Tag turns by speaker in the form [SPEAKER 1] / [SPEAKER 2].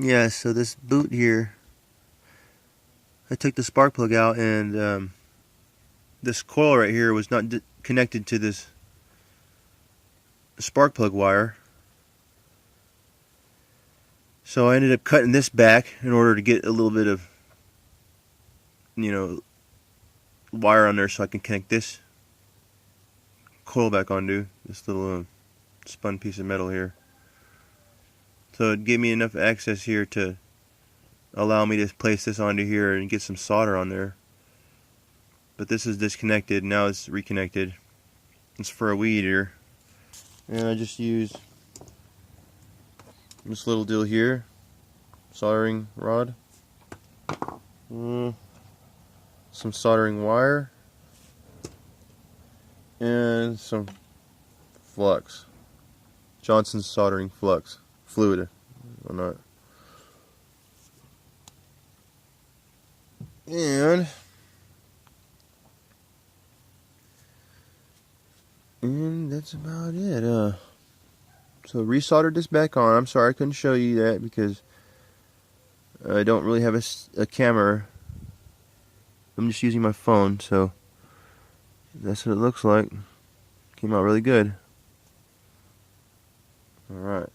[SPEAKER 1] Yeah, so this boot here, I took the spark plug out, and this coil right here was not connected to this spark plug wire. So I ended up cutting this back in order to get a little bit of, wire on there so I can connect this coil back onto this little spun piece of metal here. So it gave me enough access here to allow me to place this onto here and get some solder on there. But this is disconnected, now it's reconnected. It's for a weed eater. And I just use this little deal here, soldering rod, some soldering wire, and some flux. Johnson's soldering flux fluid or not. And that's about it. So resoldered this back on. I'm sorry I couldn't show you that because I don't really have a camera. I'm just using my phone, so that's what it looks like. Came out really good. Alright.